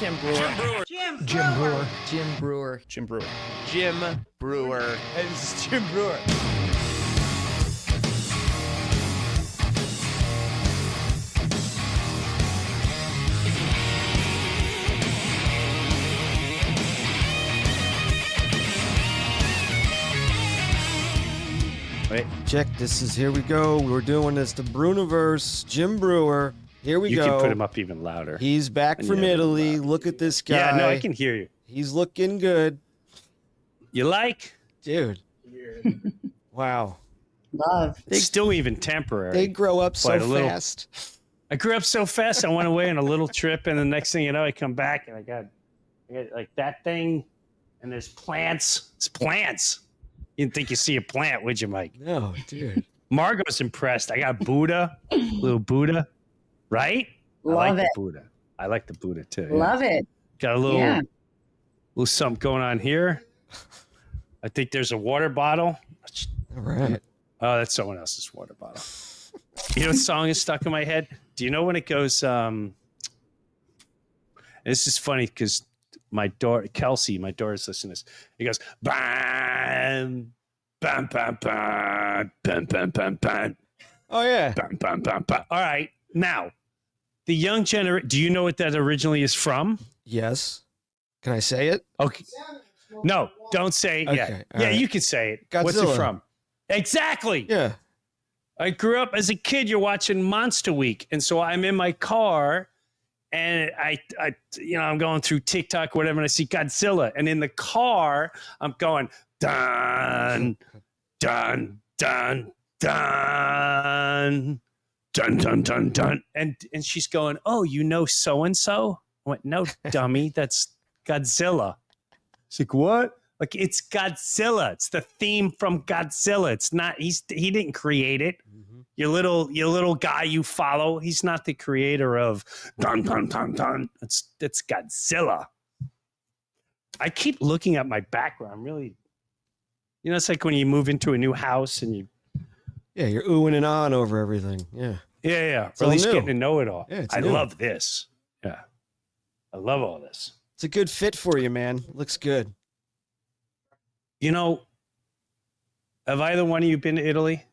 Tim Breuer. Jim Breuer. Jim Breuer. Jim Breuer. Jim Breuer. Hey, this is Jim Breuer. Wait. Check, here we go. We're doing this, the Breuniverse, Jim Breuer. Here we go. You can put him up even louder. He's back from Italy. Look at this guy. Yeah, no, I can hear you. He's looking good. You like? Dude. Wow. Love. It's still even temporary. They grow up so fast. I grew up so fast. I went away on a little trip, and the next thing you know, I come back, and I got like that thing, and there's plants. It's plants. You didn't think you see a plant, would you, Mike? No, dude. Margot's impressed. I got Buddha, little Buddha, right? Love I like it. the Buddha. I like the Buddha too. Love it. Got a little something going on here. I think there's a water bottle. All right. Oh, that's someone else's water bottle. You know what song is stuck in my head? Do you know when it goes? This is funny because my daughter, Kelsey, my daughter's listening to this. It goes, bam, bam, bam, bam, bam, bam, bam, bam. Oh, yeah. Bam, bam, bam, bam. All right. Now, the young generation, do you know what that originally is from? Yes. Can I say it? Okay. No, don't say it yet. Okay, Yeah, right. you can say it. Godzilla. What's it from? Exactly. Yeah. I grew up as a kid. You're watching Monster Week, and so I'm in my car, and I'm going through TikTok, whatever, and I see Godzilla, and in the car, I'm going dun dun dun dun dun dun dun dun, and she's going, "Oh, you know so and so?" I went, "No, dummy, that's Godzilla." She's like, "What?" Like, it's Godzilla. It's the theme from Godzilla. It's not. He didn't create it. Mm-hmm. Your little guy you follow. He's not the creator of dun dun dun dun. It's Godzilla. I keep looking at my background. Really, it's like when you move into a new house and you're oohing and ahhing over everything. Yeah. Yeah. It's Or at all least new. getting to know it all. Yeah, it's I new. love this. Yeah, I love all this. It's a good fit for you, man. Looks good. Have either one of you been to Italy?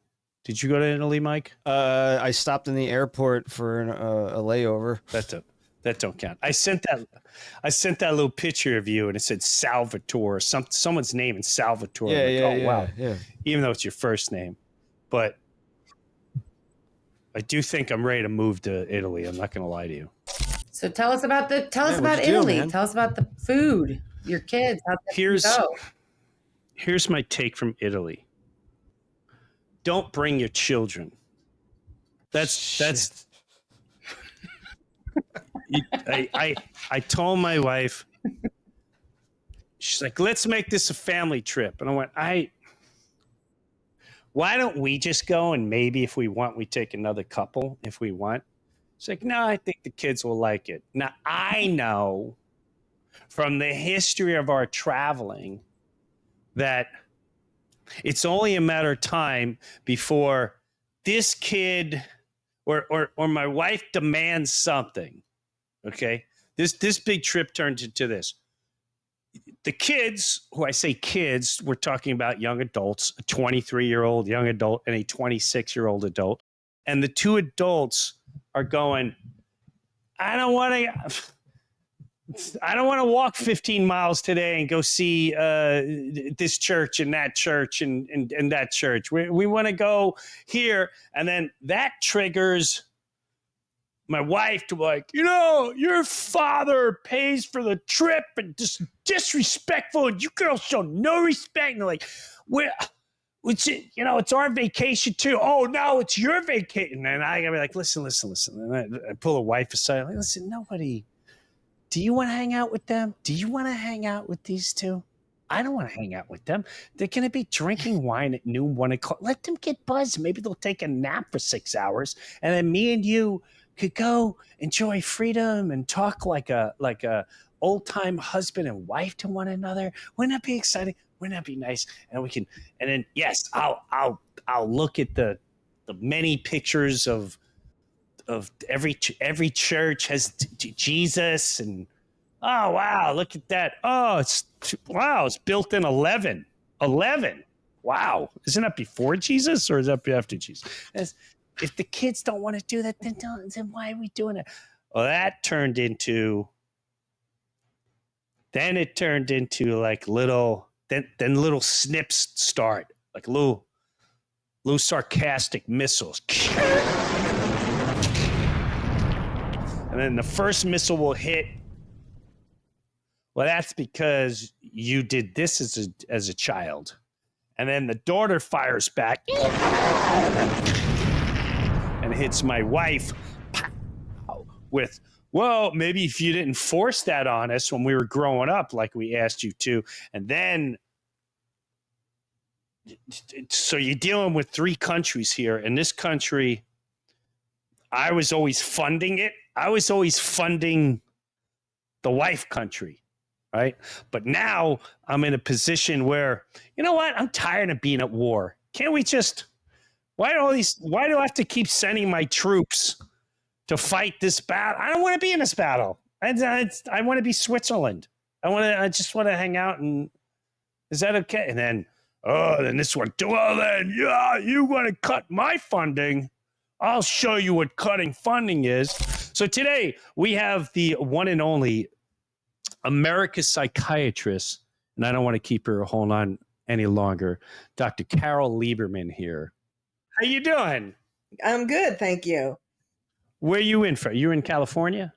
Did you go to Italy, Mike? I stopped in the airport for a layover. That don't count. I sent that little picture of you, and it said Salvatore. Someone's name in Salvatore. Wow. Yeah. Even though it's your first name, but I do think I'm ready to move to Italy. I'm not going to lie to you. So tell us about what'd Italy. you do, man? Tell us about the food, your kids. How'd that go? Here's my take from Italy. Don't bring your children. That's I told my wife, she's like, let's make this a family trip. And I went, why don't we just go, and maybe if we want, we take another couple if we want. She's like, no, I think the kids will like it. Now, I know from the history of our traveling that it's only a matter of time before this kid or my wife demands something. Okay? This big trip turns into this. The kids, who I say kids, we're talking about young adults, a 23-year-old young adult and a 26-year-old adult. And the two adults are going, I don't want to walk 15 miles today and go see this church and that church and that church. We want to go here. And then that triggers my wife to be like, your father pays for the trip and just disrespectful, and you girls show no respect. And they're like, it's our vacation too. Oh, no, it's your vacation. And I gotta be like, listen. And I pull the wife aside. I'm like, listen, nobody. Do you want to hang out with them? Do you want to hang out with these two? I don't want to hang out with them. They're going to be drinking wine at noon, 1 o'clock. Let them get buzzed. Maybe they'll take a nap for 6 hours. And then me and you could go enjoy freedom and talk like a old time husband and wife to one another. Wouldn't that be exciting? Wouldn't that be nice? And we can, and then, yes, I'll look at the many pictures of every church has Jesus, and Oh, wow, look at that. Oh, it's built in 11. 11. Wow. Isn't that before Jesus or is that after Jesus? If the kids don't want to do that, then why are we doing it? Well, that turned into like little little snips start, like little sarcastic missiles. And then the first missile will hit. Well, that's because you did this as a child. And then the daughter fires back and hits my wife with, well, maybe if you didn't force that on us when we were growing up like we asked you to. And then, so you're dealing with 3 countries here. In this country, I was always funding it. I was always funding the wife country, right? But now I'm in a position where, you know what? I'm tired of being at war. Can't we just, why do I have to keep sending my troops to fight this battle? I don't want to be in this battle. I want to be Switzerland. I just want to hang out, and is that okay? And then, then this one, well then, yeah, you want to cut my funding? I'll show you what cutting funding is. So today we have the one and only America's psychiatrist, and I don't want to keep her hold on any longer, Dr. Carole Lieberman here. How you doing? I'm good, thank you. Where are you in from? You're in California?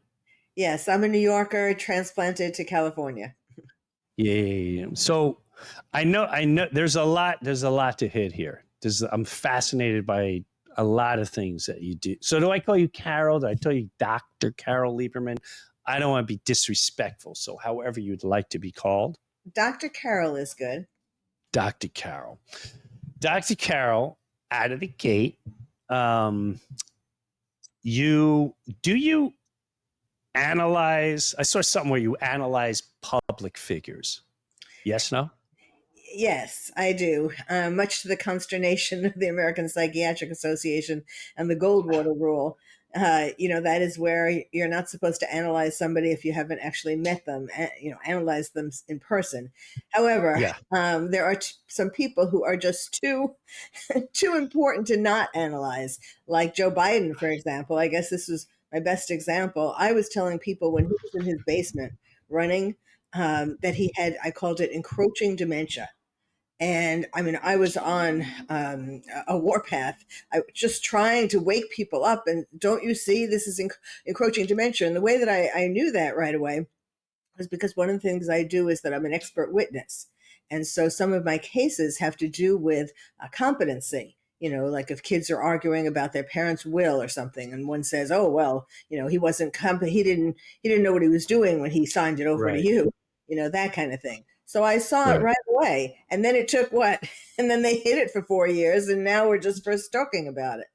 Yes, I'm a New Yorker transplanted to California. Yeah. So I know there's a lot to hit here. I'm fascinated by a lot of things that you do. So do I call you Carol? Do I tell you Dr. Carole Lieberman? I don't want to be disrespectful. So however you'd like to be called. Dr. Carole is good. Dr. Carole. Dr. Carole, out of the gate, you analyze, I saw something where you analyze public figures. Yes, no? Yes, I do. Much to the consternation of the American Psychiatric Association and the Goldwater Rule. That is where you're not supposed to analyze somebody if you haven't actually met them, analyze them in person. However, there are some people who are just too important to not analyze, like Joe Biden, for example. I guess this was my best example. I was telling people when he was in his basement running that he had, I called it encroaching dementia. And I mean, I was on a warpath. I was just trying to wake people up. And don't you see, this is encroaching dementia. And the way that I knew that right away was because one of the things I do is that I'm an expert witness. And so some of my cases have to do with competency. Like if kids are arguing about their parents' will or something, and one says, "Oh well, he wasn't he didn't know what he was doing when he signed it over to you," that kind of thing. So I saw it right away, and then it took what? And then they hid it for 4 years, and now we're just first talking about it.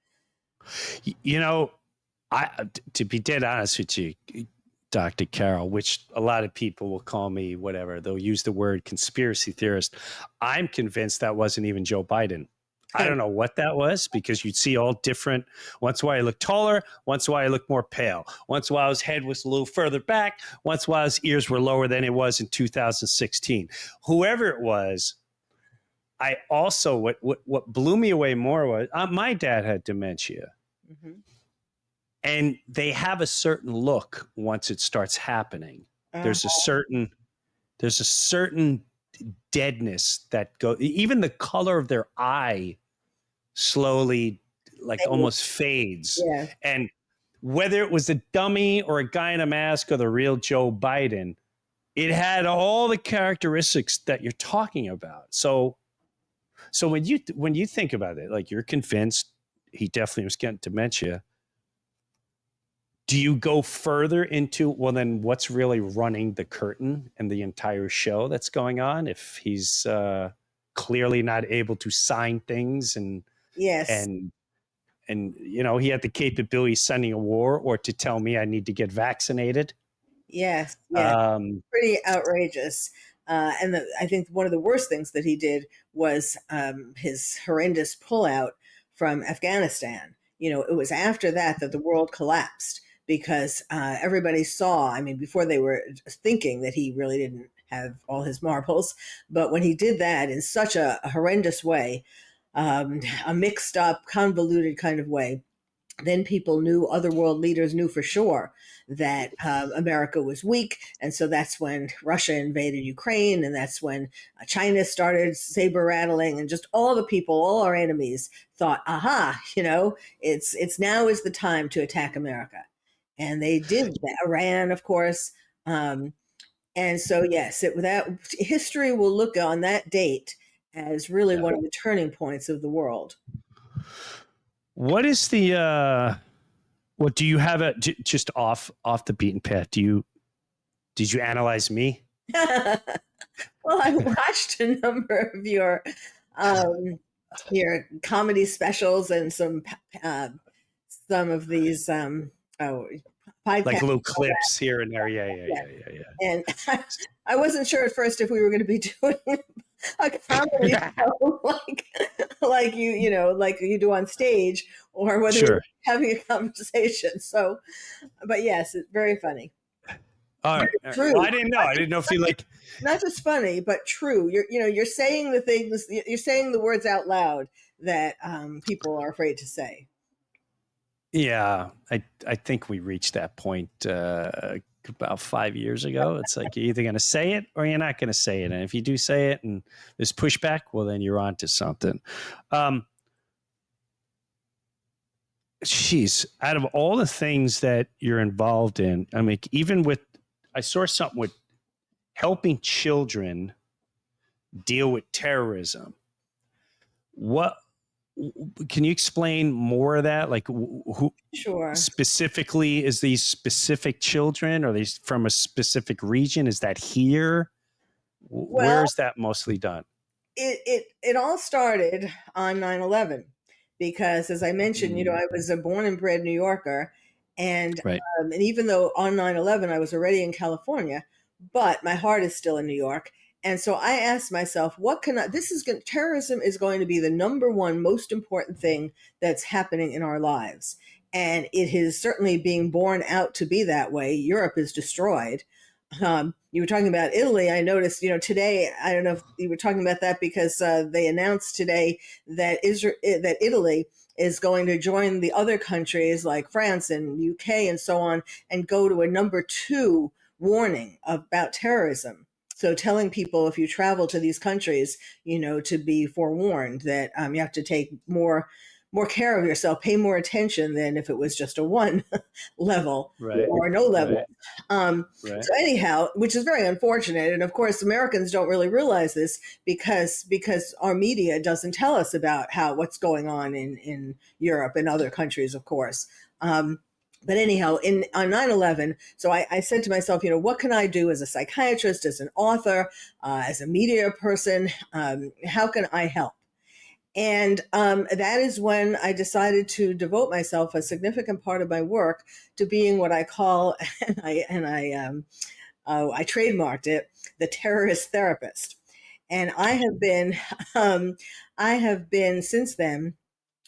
To be dead honest with you, Dr. Carole, which a lot of people will call me whatever, they'll use the word conspiracy theorist. I'm convinced that wasn't even Joe Biden. I don't know what that was, because you'd see all different. Once in a while he looked taller, once in a while he looked more pale, once in a while his head was a little further back, once in a while his ears were lower than it was in 2016. Whoever it was, I also, what blew me away more was, my dad had dementia. Mm-hmm. And they have a certain look once it starts happening. There's a certain deadness that goes, even the color of their eye slowly almost fades. Yeah. And whether it was a dummy or a guy in a mask or the real Joe Biden, it had all the characteristics that you're talking about. So when you think about it, like, you're convinced he definitely was getting dementia. Do you go further into, well, then what's really running the curtain and the entire show that's going on if he's clearly not able to sign things and yes, and he had the capability of sending a war or to tell me I need to get vaccinated? Yes, pretty outrageous. And I think one of the worst things that he did was his horrendous pullout from Afghanistan. It was after that the world collapsed, because everybody saw, I mean, before they were thinking that he really didn't have all his marbles, but when he did that in such a horrendous way, a mixed up, convoluted kind of way, then people knew, other world leaders knew for sure that America was weak. And so that's when Russia invaded Ukraine. And that's when China started saber rattling, and just all the people, all our enemies thought, aha, it's now is the time to attack America. And they did that. Iran, of course. And so, yes, that history will look on that date as really one of the turning points of the world. What is the what do you have just off the beaten path? Did you analyze me? Well, I watched a number of your comedy specials and some of these podcasts. Like little clips here and there. Yeah. And I wasn't sure at first if we were going to be doing a comedy show like you do on stage, or whether we're having a conversation. So, but yes, it's very funny. All right. True. Well, I didn't know. I didn't know if you like. Not just funny, but true. You're saying the things. You're saying the words out loud that people are afraid to say. Yeah, I think we reached that point about 5 years ago. It's like you're either going to say it or you're not going to say it. And if you do say it and there's pushback, well, then you're on to something. Out of all the things that you're involved in, I mean, I saw something with helping children deal with terrorism. What can you explain more of that? Like, who specifically is these specific children? Are these from a specific region? Is that here? Where is that mostly done? It all started on 9/11 because, as I mentioned, I was a born and bred New Yorker, and and even though on 9/11 I was already in California, but my heart is still in New York. And so I asked myself, terrorism is going to be the number one most important thing that's happening in our lives. And it is certainly being borne out to be that way. Europe is destroyed. You were talking about Italy. I noticed, today, I don't know if you were talking about that because they announced today that Italy is going to join the other countries like France and UK and so on, and go to a number 2 warning about terrorism. So telling people, if you travel to these countries, to be forewarned that you have to take more care of yourself, pay more attention than if it was just a 1 level or no level. So anyhow, which is very unfortunate. And of course, Americans don't really realize this because our media doesn't tell us about what's going on in Europe and other countries, of course. But anyhow, on 9/11, so I said to myself, what can I do as a psychiatrist, as an author, as a media person? How can I help? And that is when I decided to devote myself, a significant part of my work, to being what I call, and I trademarked it, the terrorist therapist. And I have been since then.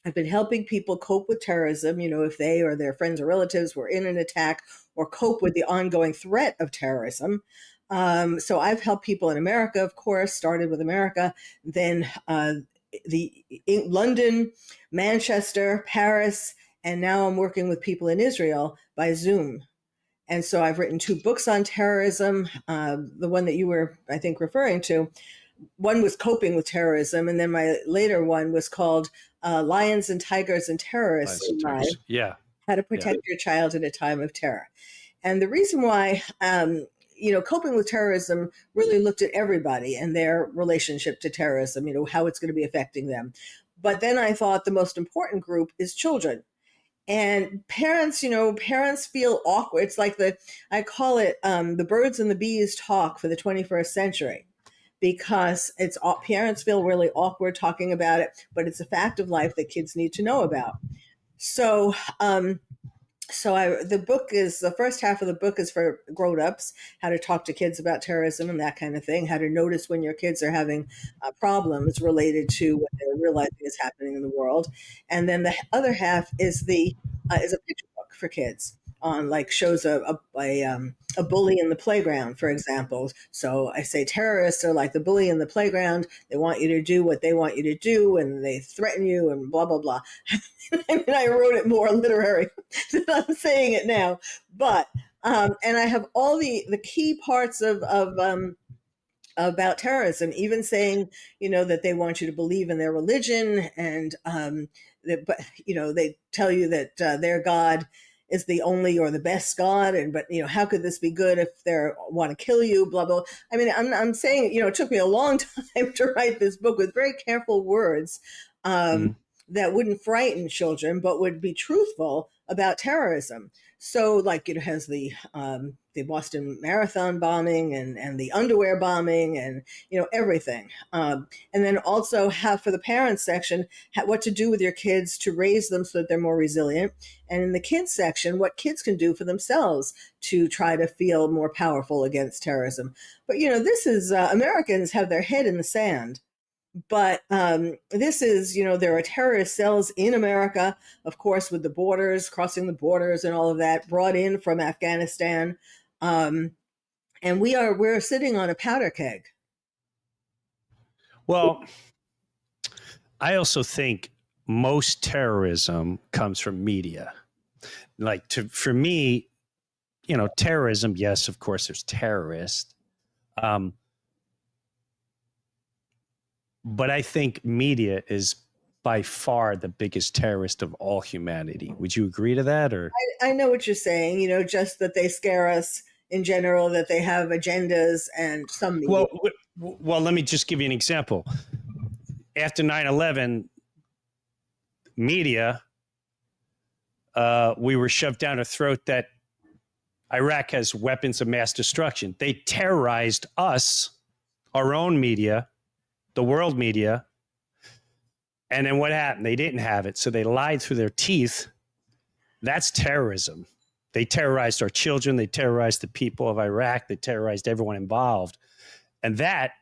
I've been helping people cope with terrorism, if they or their friends or relatives were in an attack, or cope with the ongoing threat of terrorism. So I've helped people in America, of course, started with America, then London, Manchester, Paris, and now I'm working with people in Israel by Zoom. And so I've written 2 books on terrorism. The one that you were, I think, referring to, one was Coping with Terrorism, and then my later one was called Lions and Tigers and Terrorists. Yeah. How to Protect Your Child in a Time of Terror. And the reason why, Coping with Terrorism really looked at everybody and their relationship to terrorism, how it's going to be affecting them. But then I thought the most important group is children. And parents, parents feel awkward. It's like I call it the birds and the bees talk for the 21st century. Because parents feel really awkward talking about it, but it's a fact of life that kids need to know about. So, the first half of the book is for grown-ups, how to talk to kids about terrorism and that kind of thing, how to notice when your kids are having problems related to what they're realizing is happening in the world. And then the other half is a picture book for kids, on like shows a bully in the playground, for example. So I say terrorists are like the bully in the playground. They want you to do what they want you to do, and they threaten you, and blah blah blah. I mean, I wrote it more literary than I'm saying it now, but and I have all the key parts of about terrorism, even saying, that they want you to believe in their religion, and but they tell you that their God is the only or the best God, and but how could this be good if they want to kill you? Blah blah. I mean, I'm saying it took me a long time to write this book with very careful words that wouldn't frighten children, but would be truthful about terrorism. So, like, it has the Boston Marathon bombing and the underwear bombing and everything, and then also have for the parents section what to do with your kids to raise them so that they're more resilient, and in the kids section what kids can do for themselves to try to feel more powerful against terrorism. But this is Americans have their head in the sand. But this is, there are terrorist cells in America, of course, with the borders, crossing the borders and all of that, brought in from Afghanistan. And we're sitting on a powder keg. Well, I also think most terrorism comes from media. Like for me, terrorism, yes, of course, there's terrorists. But I think media is by far the biggest terrorist of all humanity. Would you agree to that? Or I know what you're saying, just that they scare us in general, that they have agendas and some media. Well, let me just give you an example. After 9/11, media, we were shoved down our throat that Iraq has weapons of mass destruction. They terrorized us, our own media, the world media. And then what happened? They didn't have it. So they lied through their teeth. That's terrorism. They terrorized our children. They terrorized the people of Iraq. They terrorized everyone involved. And that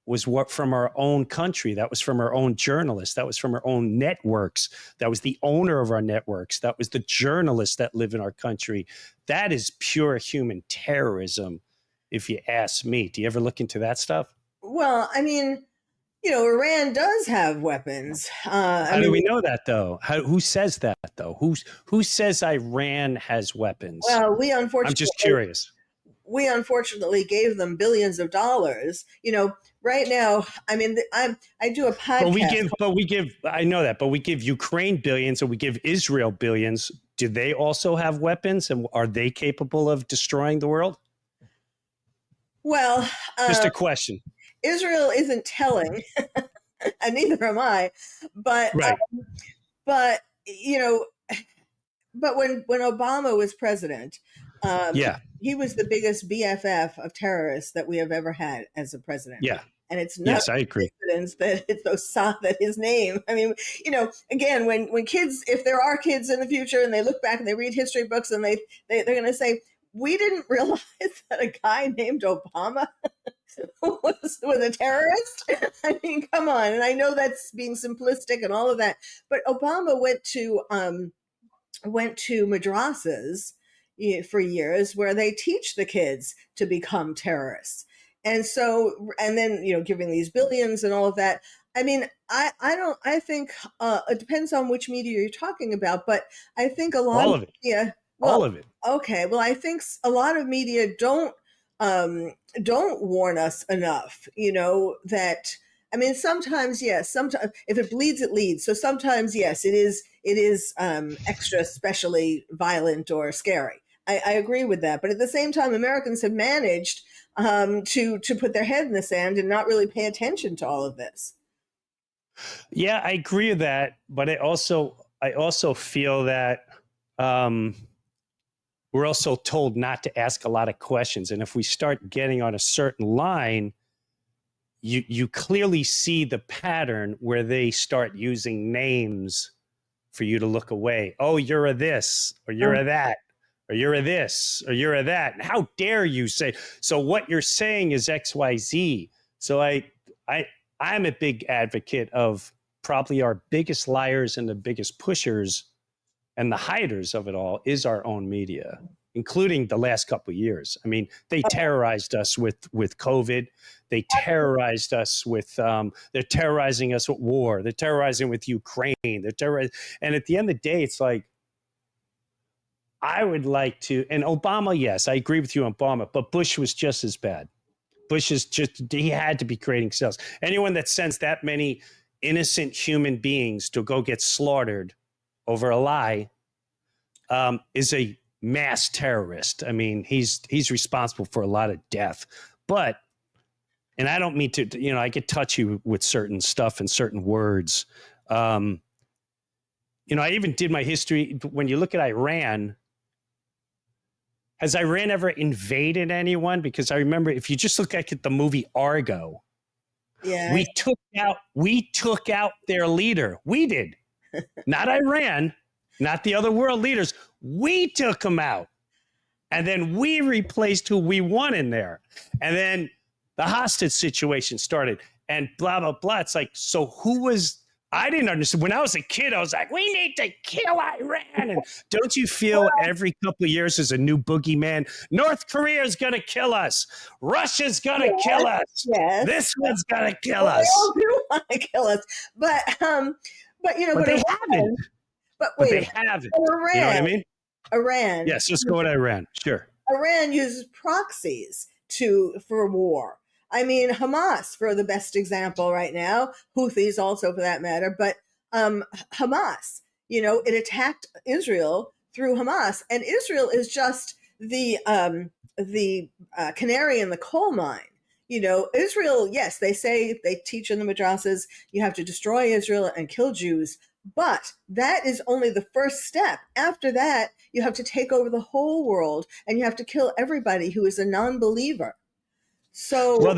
was what from our own country. That was from our own journalists. That was from our own networks. That was the owner of our networks. That was the journalists that live in our country. That is pure human terrorism, if you ask me. Do you ever look into that stuff? Well, I mean, Iran does have weapons. How do we know that, though? Who says that, though? Who says Iran has weapons? Well, I'm just curious. We unfortunately gave them billions of dollars. Right now, I mean, I do a podcast. But we give. I know that, but we give Ukraine billions, and we give Israel billions. Do they also have weapons, and are they capable of destroying the world? Well, just a question. Israel isn't telling, and neither am I. But right. But when Obama was president, he was the biggest BFF of terrorists that we have ever had as a president. Yeah. And it's not I agree. coincidence that it's that his name. I mean, again, when kids, if there are kids in the future and they look back and they read history books and they're going to say, we didn't realize that a guy named Obama was a terrorist. I mean, come on. And I know that's being simplistic and all of that, but Obama went to madrasas for years where they teach the kids to become terrorists. And so, and then, giving these billions and all of that. I mean, I think it depends on which media you're talking about, but I think a lot of media, all of it. Okay. Well, I think a lot of media don't warn us enough, that, I mean, sometimes, yes, sometimes if it bleeds, it leads. So sometimes, yes, it is extra specially violent or scary. I agree with that. But at the same time, Americans have managed to put their head in the sand and not really pay attention to all of this. Yeah, I agree with that. But I also feel that we're also told not to ask a lot of questions. And if we start getting on a certain line, you clearly see the pattern where they start using names for you to look away. Oh, you're a this, or you're a that, or you're a this, or you're a that. And how dare you say, so what you're saying is XYZ. So I'm a big advocate of probably our biggest liars and the biggest pushers and the hiders of it all is our own media, including the last couple of years. I mean, they terrorized us with COVID. They terrorized us with, they're terrorizing us with war. They're terrorizing with Ukraine. They're terrorizing. And at the end of the day, it's like, I would like to, and Obama, yes, I agree with you on Obama, but Bush was just as bad. Bush is just, he had to be creating cells. Anyone that sends that many innocent human beings to go get slaughtered over a lie is a mass terrorist. I mean, he's responsible for a lot of death. But, and I don't mean to, you know, I get touchy with certain stuff and certain words. You know, I even did my history. When you look at Iran, has Iran ever invaded anyone? Because I remember, if you just look at the movie Argo, Yeah. we took out their leader. We did, not Iran, not the other world leaders. We took them out, and then we replaced who we want in there, and then the hostage situation started, and blah blah blah. It's like, so who was? I didn't understand. When I was a kid, I was like, we need to kill Iran. And don't you feel every couple of years there's a new boogeyman? North Korea is going to kill us. Russia's going to kill us. Yes. This one's going to kill us. They all do want to kill us. But you know, But they haven't. But But wait, they haven't. Iran, You know what I mean? Iran. Yes, let's go with Iran. Sure. Iran uses proxies for war. I mean, Hamas, for the best example right now, Houthis also for that matter, but Hamas, you know, it attacked Israel through Hamas, and Israel is just the canary in the coal mine. You know, Israel, yes, they say, they teach in the madrasas, you have to destroy Israel and kill Jews, but that is only the first step. After that, you have to take over the whole world, and you have to kill everybody who is a non-believer. So, well,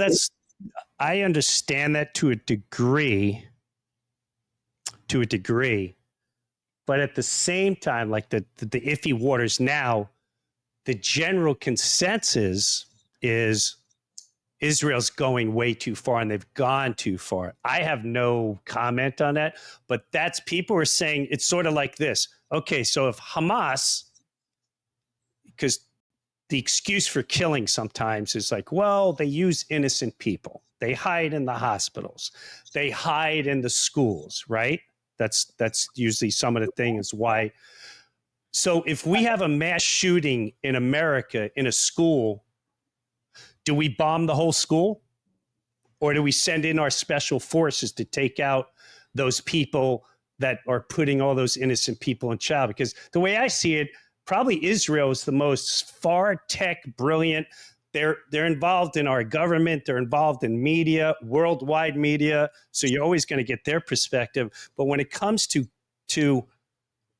I understand that to a degree, but at the same time, like the iffy waters now, the general consensus is Israel's going way too far, and they've gone too far. I have no comment on that, but people are saying it's sort of like this. Okay, so if Hamas, because the excuse for killing sometimes is like, well, they use innocent people. They hide in the hospitals. They hide in the schools, right? That's usually some of the things why. So if we have a mass shooting in America in a school, do we bomb the whole school? Or do we send in our special forces to take out those people that are putting all those innocent people in trial? Because the way I see it, probably Israel is the most far tech brilliant. They're involved in our government. They're involved in media, worldwide media. So you're always going to get their perspective. But when it comes to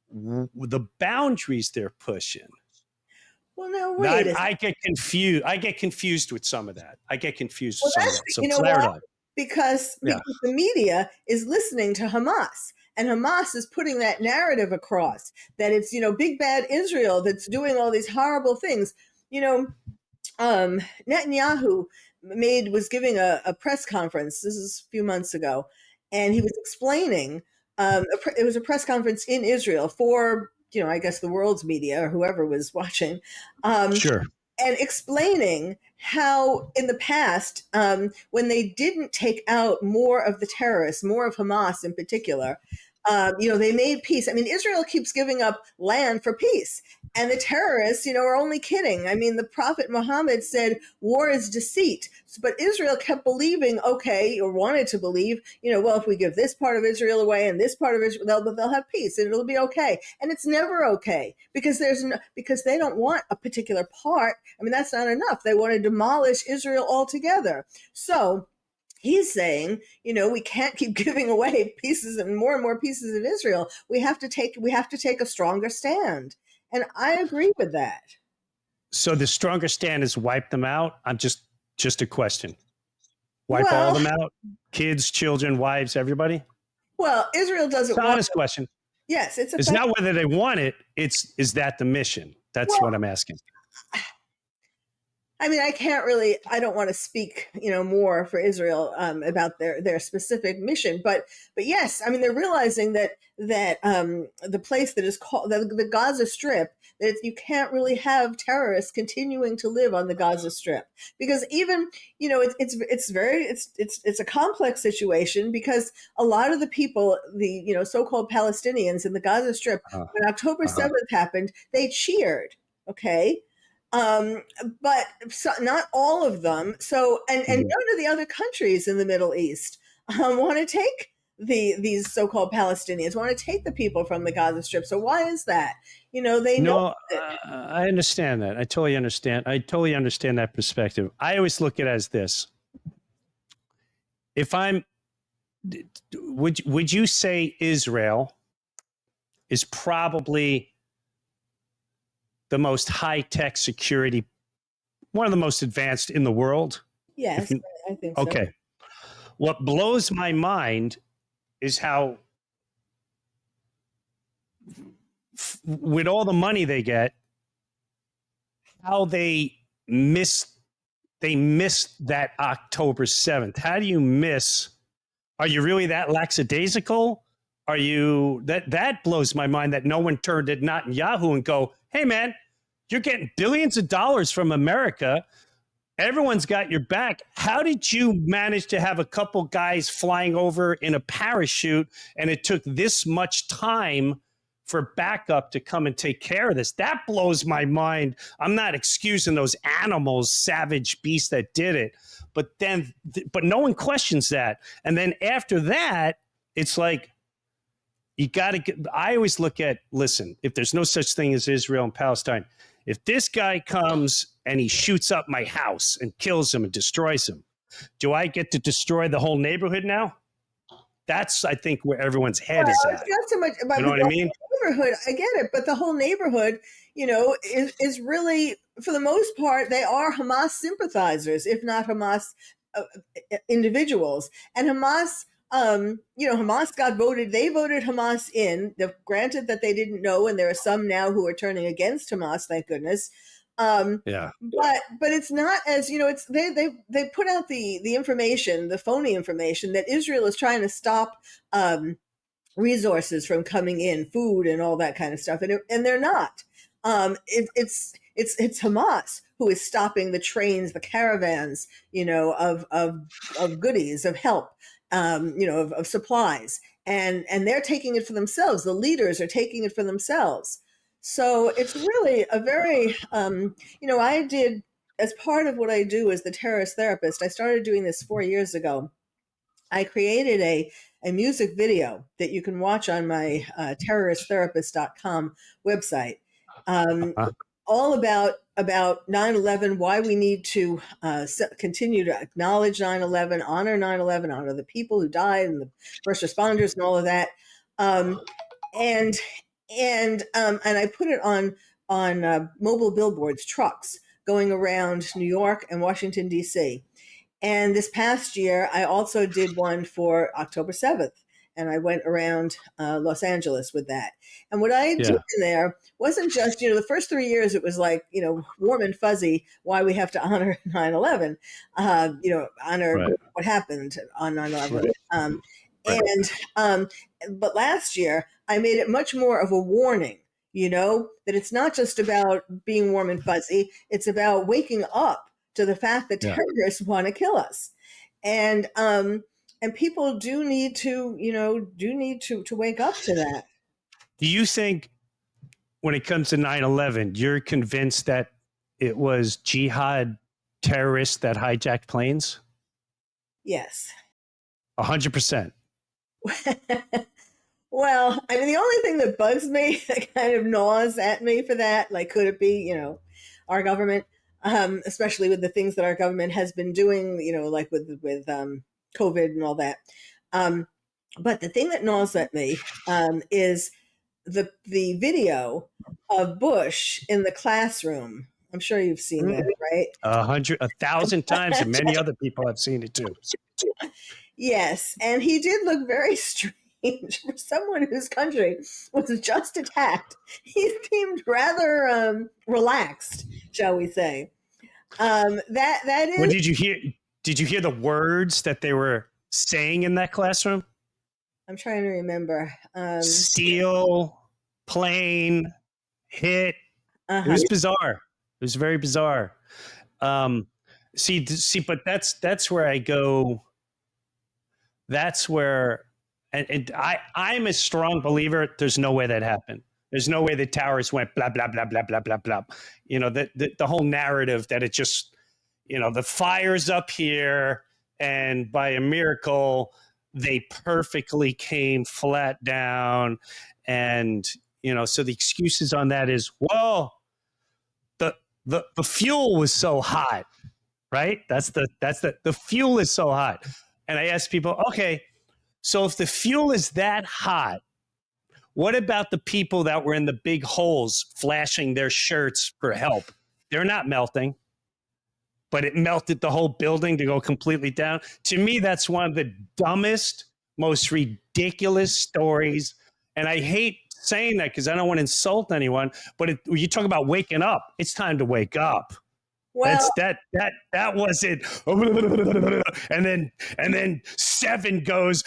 the boundaries they're pushing, well, no, wait. I get confused. I get confused with some of that. So you know why? Because the media is listening to Hamas. And Hamas is putting that narrative across that it's, you know, big bad Israel that's doing all these horrible things. You know, Netanyahu was giving a press conference. This is a few months ago, and he was explaining. It was a press conference in Israel for, you know, I guess the world's media or whoever was watching. Sure. And explaining how in the past, when they didn't take out more of the terrorists, more of Hamas in particular, you know, they made peace. I mean, Israel keeps giving up land for peace. And the terrorists, you know, are only kidding. I mean, the Prophet Muhammad said war is deceit. But Israel kept believing, okay, or wanted to believe, you know, well, if we give this part of Israel away and this part of Israel, they'll have peace and it'll be okay. And it's never okay because because they don't want a particular part. I mean, that's not enough. They want to demolish Israel altogether. So he's saying, you know, we can't keep giving away pieces and more pieces of Israel. We have to take a stronger stand. And I agree with that. So the stronger stand is wipe them out. I'm just a question. Wipe all of them out? Kids, children, wives, everybody? Well, Israel doesn't want. Honest question. Yes, it's not whether they want it. Is that the mission? That's what I'm asking. I mean, I don't want to speak, more for Israel about their specific mission, but yes, I mean, they're realizing that the place that is called the Gaza Strip, that you can't really have terrorists continuing to live on the Gaza Strip, because even, it's a complex situation, because a lot of the people, the, so-called Palestinians in the Gaza Strip, when October 7th happened, they cheered. Okay. Um, but not all of them. So, and none of the other countries in the Middle East want to take these so-called Palestinians, want to take the people from the Gaza Strip. So why is that? They know. I understand that. I totally understand. I totally understand that perspective. I always look at it as this. If I'm, would you say Israel is probably the most high-tech security, one of the most advanced in the world? Yes, I think so. Okay. What blows my mind is how, with all the money they get, how they missed that October 7th. How do you miss? Are you really that lackadaisical? Are you that blows my mind that no one turned at Netanyahu and go, hey man, you're getting billions of dollars from America. Everyone's got your back. How did you manage to have a couple guys flying over in a parachute and it took this much time for backup to come and take care of this? That blows my mind. I'm not excusing those animals, savage beasts that did it, but no one questions that. And then after that, it's like, you got to get, I always look at, listen, if there's no such thing as Israel and Palestine, if this guy comes and he shoots up my house and kills him and destroys him, do I get to destroy the whole neighborhood now? That's, I think, where everyone's head is at. It's not so much about you know what I mean? Neighborhood. I get it, but the whole neighborhood, is really, for the most part, they are Hamas sympathizers, if not Hamas individuals. And Hamas, Hamas got voted. They voted Hamas in. Granted that they didn't know, and there are some now who are turning against Hamas. Thank goodness. Yeah. But it's not as, it's they put out the information, the phony information, that Israel is trying to stop resources from coming in, food and all that kind of stuff, and they're not. It's Hamas who is stopping the trains, the caravans, of goodies, of help, of supplies, and they're taking it for themselves. The leaders are taking it for themselves. So it's really a very, I did, as part of what I do as the terrorist therapist, I started doing this 4 years ago. I created a music video that you can watch on my terroristtherapist.com website, all about 9/11, why we need to continue to acknowledge 9/11, honor 9/11, honor the people who died and the first responders and all of that. And I put it on mobile billboards, trucks going around New York and Washington, D.C. And this past year, I also did one for October 7th, and I went around Los Angeles with that. And what I did in there wasn't just, the first 3 years, it was like, warm and fuzzy, why we have to honor 9/11, honor what happened on 9/11. But last year, I made it much more of a warning, that it's not just about being warm and fuzzy. It's about waking up to the fact that terrorists want to kill us. And people do need to wake up to that. Do you think when it comes to 9/11, you're convinced that it was jihad terrorists that hijacked planes? Yes. 100%. Well, I mean, the only thing that bugs me, that kind of gnaws at me for that, like, could it be, our government, especially with the things that our government has been doing, like with COVID and all that. But the thing that gnaws at me is the video of Bush in the classroom. I'm sure you've seen that, right? 1,000 times, and many other people have seen it too. Yes, and he did look very strange for someone whose country was just attacked. He seemed rather relaxed, shall we say. That is. What did you hear? Did you hear the words that they were saying in that classroom? I'm trying to remember. Steal, plane, hit. It Uh-huh. was bizarre. It was very bizarre. See, but that's where I go. That's where, and I'm a strong believer. There's no way that happened. There's no way the towers went blah blah blah blah blah blah blah. You know, the whole narrative that it just, you know, the fire's up here, and by a miracle, they perfectly came flat down, and you know, so the excuses on that is, well, the fuel was so hot, right? That's the fuel is so hot, and I ask people, okay, so if the fuel is that hot, what about the people that were in the big holes flashing their shirts for help? They're not melting, but it melted the whole building to go completely down. To me, that's one of the dumbest, most ridiculous stories. And I hate saying that because I don't want to insult anyone, but you talk about waking up, it's time to wake up. Well, That was it. And then 7 goes,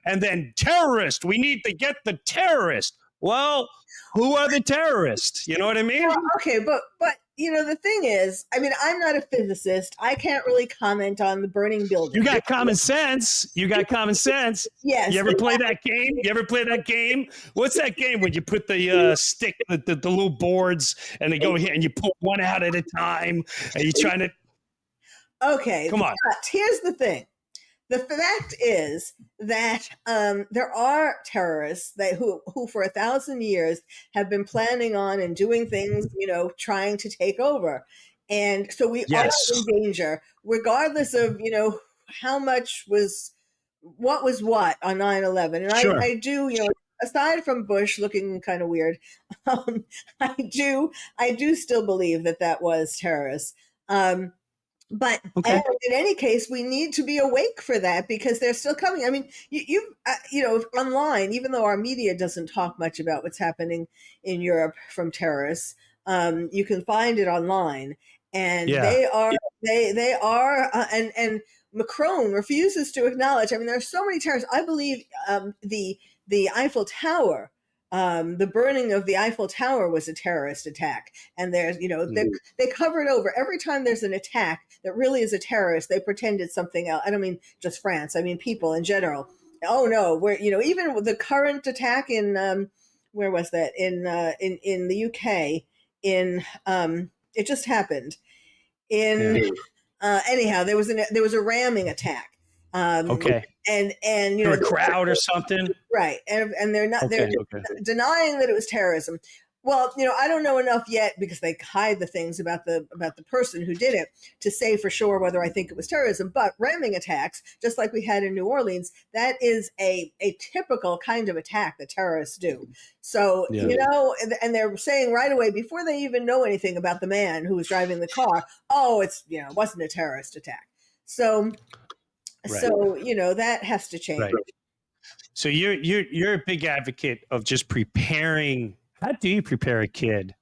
and then terrorist. We need to get the terrorist. Well, who are the terrorists? You know what I mean? well, okay, but you know, the thing is, I mean, I'm not a physicist. I can't really comment on the burning building. You got common sense. You got common sense. Yes. You ever play that game? You ever play that game? What's that game when you put the stick, the little boards, and they go here and you pull one out at a time, and you're trying to. Okay. Come on. But here's the thing. The fact is that there are terrorists who for 1,000 years have been planning on and doing things, you know, trying to take over. And so we Yes. are in danger, regardless of, you know, how much what was what on 9/11. And Sure. I do, you know, aside from Bush looking kind of weird, um, I do still believe that was terrorists. But Okay. in any case, we need to be awake for that because they're still coming. I mean, you know, online, even though our media doesn't talk much about what's happening in Europe from terrorists, you can find it online, and Yeah. they are, and Macron refuses to acknowledge. I mean, there are so many terrorists. I believe the Eiffel Tower. The burning of the Eiffel Tower was a terrorist attack, and there's, you know, they cover it over every time there's an attack that really is a terrorist. They pretend it's something else. I don't mean just France. I mean people in general. Oh no, we're, you know, even with the current attack in where was that in the UK in it just happened in anyhow there was a ramming attack. Okay. And you know, a crowd or something. Right. And they're not, Okay. denying that it was terrorism. Well, you know, I don't know enough yet because they hide the things about the person who did it to say for sure whether I think it was terrorism. But ramming attacks, just like we had in New Orleans, that is a typical kind of attack that terrorists do. So, Yeah. you know, and they're saying right away before they even know anything about the man who was driving the car, oh, it's, you know, it wasn't a terrorist attack. So, Right. so, you know, that has to change. Right. So you're a big advocate of just preparing. How do you prepare a kid?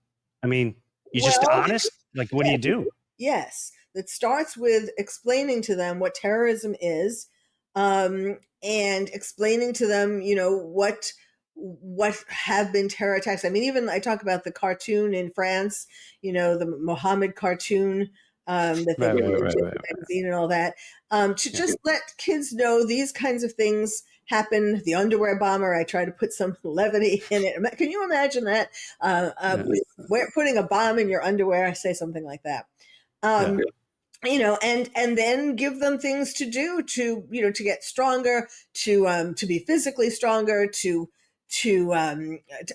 I mean, you just honest? Like, what do you do? Yes, it starts with explaining to them what terrorism is, and explaining to them, you know, what have been terror attacks. I mean, even I talk about the cartoon in France, you know, the Mohammed cartoon that they did in the magazine and all that, to just let kids know these kinds of things happen. The underwear bomber, I try to put some levity in it. Can you imagine that? Putting a bomb in your underwear, I say something like that. You know, and then give them things to do to, you know, to get stronger, to be physically stronger,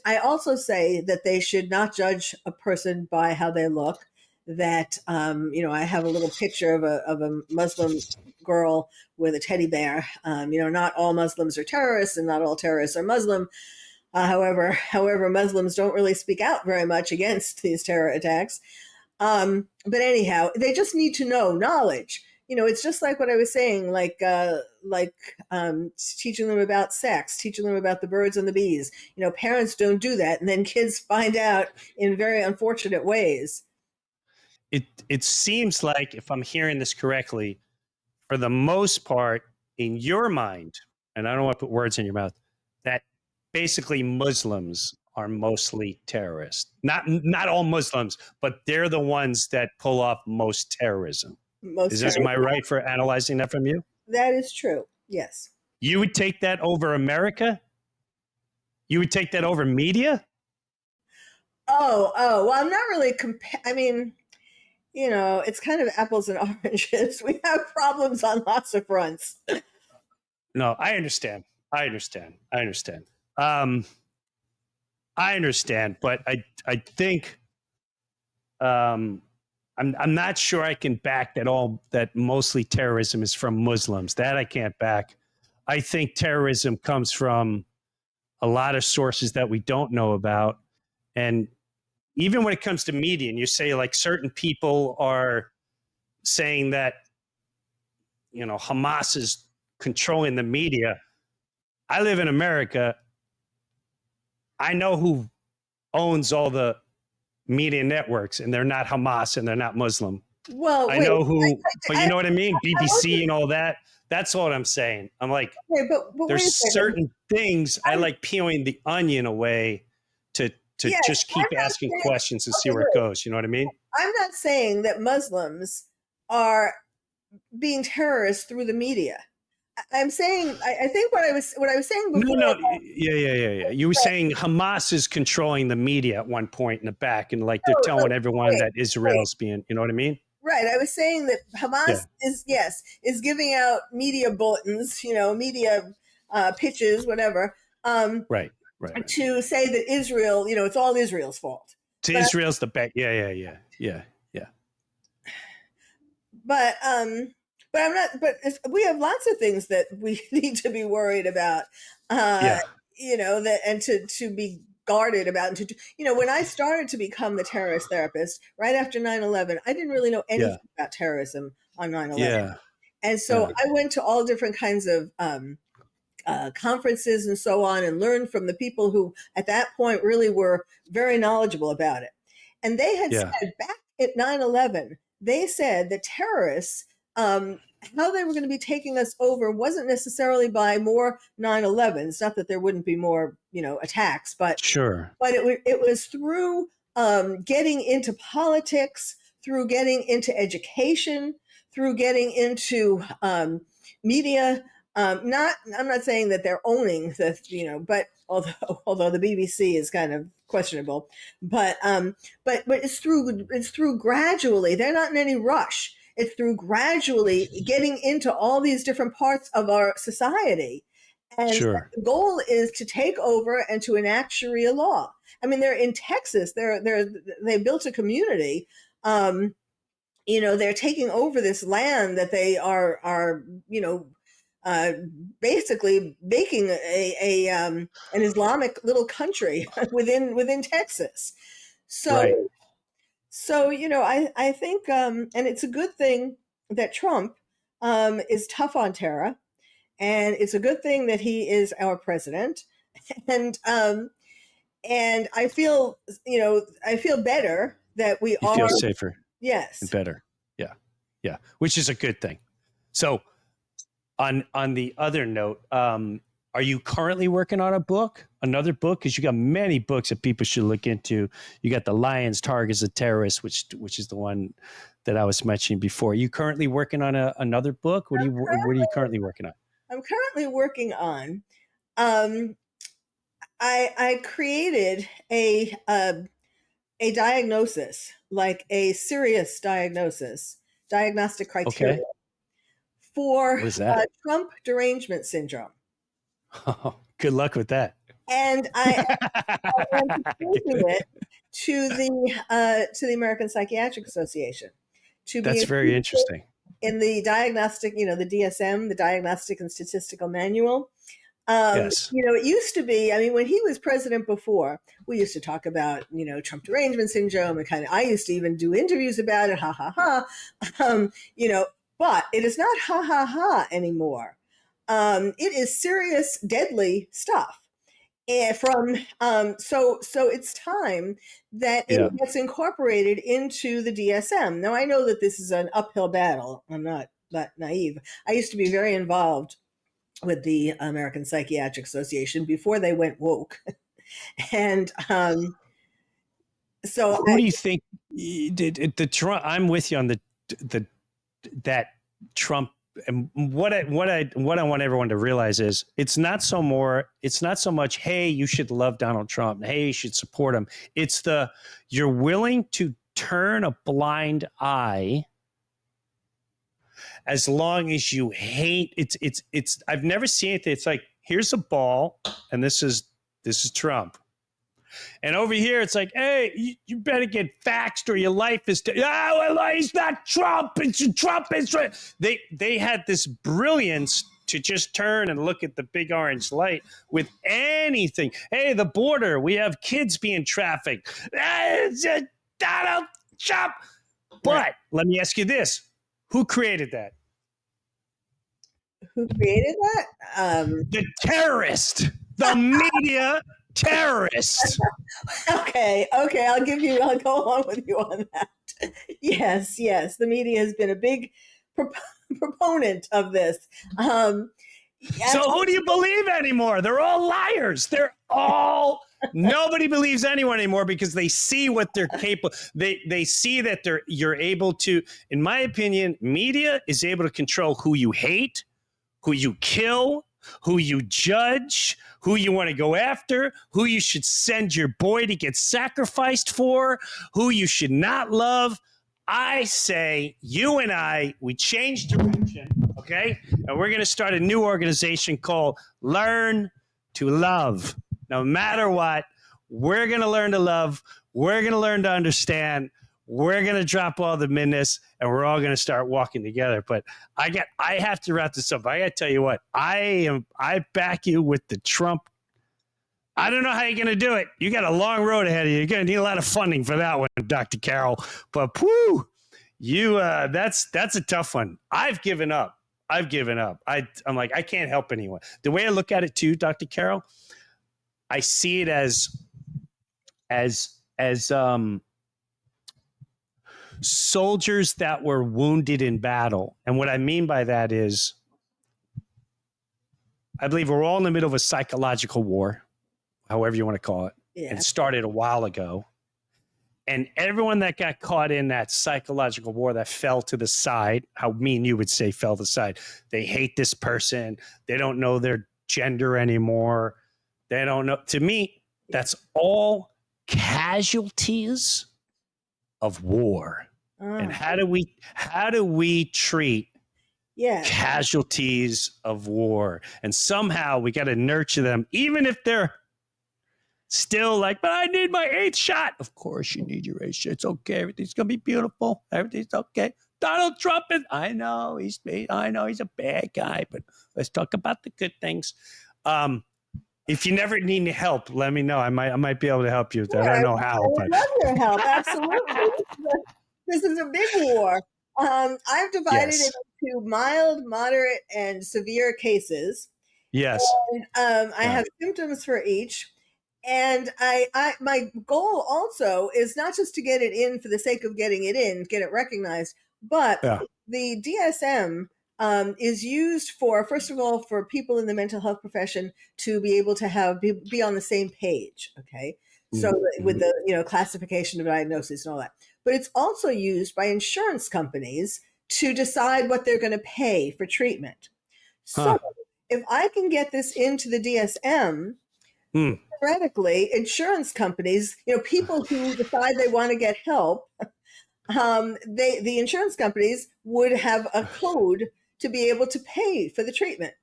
I also say that they should not judge a person by how they look. That you know, I have a little picture of a Muslim girl with a teddy bear. You know, not all Muslims are terrorists, and not all terrorists are Muslim. However, Muslims don't really speak out very much against these terror attacks. But anyhow, they just need to know knowledge. You know, it's just like what I was saying, like teaching them about sex, teaching them about the birds and the bees. You know, parents don't do that, and then kids find out in very unfortunate ways. it seems like, if I'm hearing this correctly, for the most part, in your mind, and I don't want to put words in your mouth, that basically Muslims are mostly terrorists. Not all Muslims, but they're the ones that pull off most terrorism. Most Am I right for analyzing that from you? That is true. Yes. You would take that over America? You would take that over media? Oh, well, I'm not really I mean, it's kind of apples and oranges. We have problems on lots of fronts. No, I understand. I understand, but I think I'm not sure I can back that mostly terrorism is from Muslims. That I can't back. I think terrorism comes from a lot of sources that we don't know about. And even when it comes to media, and you say like certain people are saying that, Hamas is controlling the media. I live in America. I know who owns all the media networks, and they're not Hamas and they're not Muslim. Well, I know who, but you know what I mean? BBC and all that. That's what I'm saying. I'm like, but there's certain things I like peeling the onion away to just keep asking questions and see where it goes. You know what I mean? I'm not saying that Muslims are being terrorists through the media. I'm saying, I think what I was saying before. No. Yeah. You were saying Hamas is controlling the media at one point in the back, and like they're telling everyone that Israel's being, you know what I mean? Right. I was saying that Hamas is giving out media bulletins, media pitches, whatever. Right. To say that Israel, it's all Israel's fault. Israel's the bad. Yeah. But I'm not. But we have lots of things that we need to be worried about. That and to be guarded about. And when I started to become the terrorist therapist right after 9/11, I didn't really know anything about terrorism on 9/11. Yeah. And so I went to all different kinds of conferences and so on, and learned from the people who at that point really were very knowledgeable about it. And they had said back at 9/11, they said the terrorists, how they were going to be taking us over wasn't necessarily by more 9/11s. Not that there wouldn't be more, attacks, but but it was through getting into politics, through getting into education, through getting into media. I'm not saying that they're owning the, but although the BBC is kind of questionable, but it's through gradually. They're not in any rush. It's through gradually getting into all these different parts of our society. And the goal is to take over and to enact Sharia law. I mean, they're in Texas. They built a community. They're taking over this land that they are basically making an Islamic little country within Texas. So I think and it's a good thing that Trump is tough on terror, and it's a good thing that he is our president, and I feel better that we you feel safer. Yes. And better. Yeah. Which is a good thing. So on the other note, are you currently working on another book? Because you got many books that people should look into. You got The Lions, Targets, the Terrorists, which is the one that I was mentioning before. Are you currently working on another book? What are you currently working on? I'm currently working on. I created a diagnosis, like a serious diagnostic criteria for Trump Derangement Syndrome. Oh, good luck with that. And I am proposing it to the American Psychiatric Association. That's very interesting. In the diagnostic, the DSM, the Diagnostic and Statistical Manual. Yes. It used to be, when he was president before, we used to talk about, Trump Derangement Syndrome, and I used to even do interviews about it, ha, ha, ha. But it is not ha, ha, ha anymore. It is serious, deadly stuff. So it's time that Yeah. it gets incorporated into the DSM. Now I know that this is an uphill battle. I'm not that naive. I used to be very involved with the American Psychiatric Association before they went woke, and so Who do you think the Trump? I'm with you on the that Trump. And what I want everyone to realize is it's not so much, hey, you should love Donald Trump, hey, you should support him. It's you're willing to turn a blind eye as long as you hate. It's I've never seen it. It's like, here's a ball and this is Trump. And over here, it's like, hey, you better get vaxxed or your life is... well, he's not Trump. Trump is... They had this brilliance to just turn and look at the big orange light with anything. Hey, the border, we have kids being trafficked. Donald Trump. But let me ask you this. Who created that? who created that? The terrorist. The media terrorist. Okay, I'll go along with you on that. Yes, the media has been a big proponent of this. So who do you believe anymore? They're all liars. Nobody believes anyone anymore because they see what they're capable. They see that you're able to, in my opinion, media is able to control who you hate, who you kill, who you judge, who you want to go after, who you should send your boy to get sacrificed for, who you should not love. I say you and we change direction, okay? And we're going to start a new organization called Learn to Love. No matter what, we're going to learn to love. We're going to learn to understand. We're going to drop all the midness and we're all going to start walking together. But I have to wrap this up. I got to tell you what, I back you with the Trump. I don't know how you're going to do it. You got a long road ahead of you. You're going to need a lot of funding for that one, Dr. Carole. But that's a tough one. I've given up. I'm like, I can't help anyone. The way I look at it too, Dr. Carole, I see it as soldiers that were wounded in battle. And what I mean by that is, I believe we're all in the middle of a psychological war, however you want to call it. Yeah. And it started a while ago. And everyone that got caught in that psychological war that fell to the side, how me and you would say fell to the side. They hate this person. They don't know their gender anymore. They don't know. To me, that's all casualties of war. And how do we treat casualties of war? And somehow we got to nurture them, even if they're still like, but I need my 8th shot. Of course you need your 8th shot. It's okay. Everything's going to be beautiful. Everything's okay. Donald Trump is, I know he's a bad guy, but let's talk about the good things. If you never need any help, let me know. I might be able to help you with that. I don't know how. I would love your help. Absolutely. This is a big war. I've divided it into mild, moderate, and severe cases. Yes. And, I have symptoms for each. And my goal also is not just to get it in for the sake of getting it in, get it recognized, but the DSM is used for, first of all, for people in the mental health profession to be able to be on the same page. Okay. So with the, classification of diagnosis and all that, but it's also used by insurance companies to decide what they're going to pay for treatment. So if I can get this into the DSM, theoretically, insurance companies, people who decide they want to get help, the insurance companies would have a code to be able to pay for the treatment.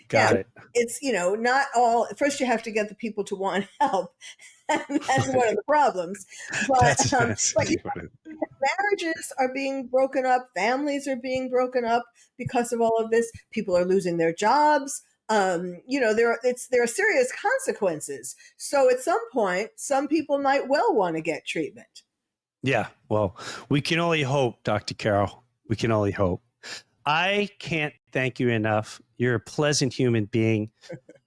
Got it. It's, not all, first you have to get the people to want help. And that's one of the problems. But, marriages are being broken up. Families are being broken up because of all of this. People are losing their jobs. There are serious consequences. So at some point, some people might well want to get treatment. Yeah. Well, we can only hope, Dr. Carole. We can only hope. I can't thank you enough. You're a pleasant human being.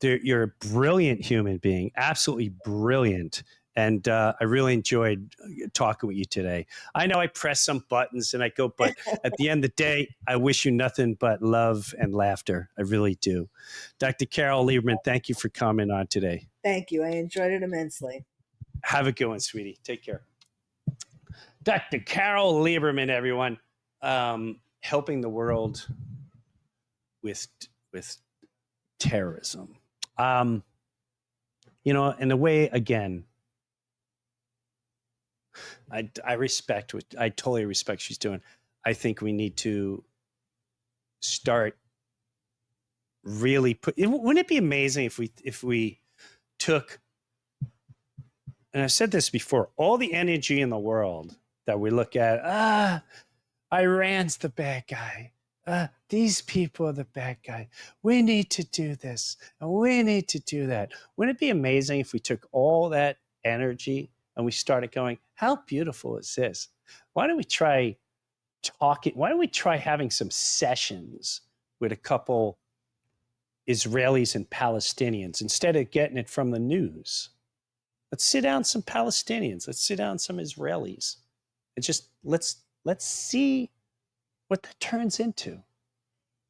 You're a brilliant human being, absolutely brilliant. And I really enjoyed talking with you today. I know I press some buttons and I go, but at the end of the day, I wish you nothing but love and laughter. I really do. Dr. Carole Lieberman, thank you for coming on today. Thank you. I enjoyed it immensely. Have a good one, sweetie. Take care. Dr. Carole Lieberman, everyone, helping the world with terrorism. You know, in a way, again, I respect what I totally respect she's doing. I think we need to start really wouldn't it be amazing if we took, and I've said this before, all the energy in the world that we look at, Iran's the bad guy. These people are the bad guy. We need to do this and we need to do that. Wouldn't it be amazing if we took all that energy and we started going, how beautiful is this? Why don't we try talking? Why don't we try having some sessions with a couple Israelis and Palestinians instead of getting it from the news? Let's sit down some Palestinians. Let's sit down some Israelis. And just let's see what that turns into.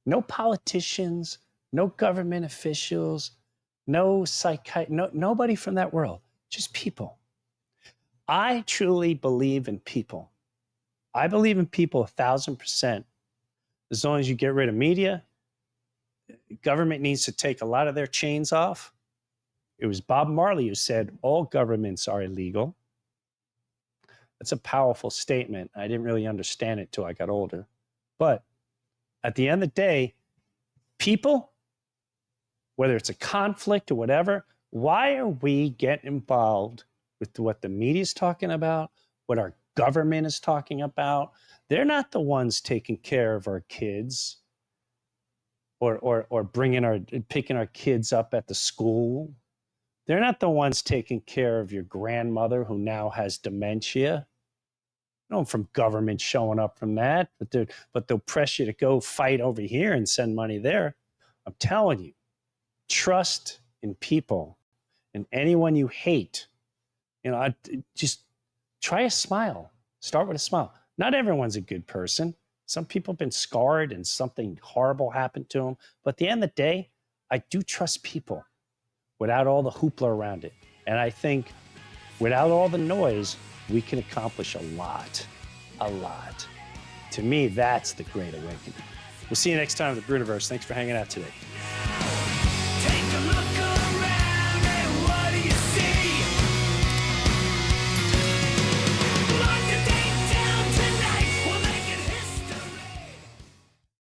No politicians, no government officials, no nobody from that world, just people. I truly believe in people. I believe in people 1,000%. As long as you get rid of media, government needs to take a lot of their chains off. It was Bob Marley who said, all governments are illegal. That's a powerful statement. I didn't really understand it till I got older. But at the end of the day, people, whether it's a conflict or whatever, why are we getting involved with what the media is talking about, what our government is talking about? They're not the ones taking care of our kids or picking our kids up at the school. They're not the ones taking care of your grandmother who now has dementia. No, from government showing up from that, but they'll press you to go fight over here and send money there. I'm telling you, trust in people, and anyone you hate, just try a smile. Start with a smile. Not everyone's a good person. Some people have been scarred and something horrible happened to them. But at the end of the day, I do trust people without all the hoopla around it. And I think without all the noise, we can accomplish a lot. To me, that's the Great Awakening. We'll see you next time at the Breuniverse. Thanks for hanging out today.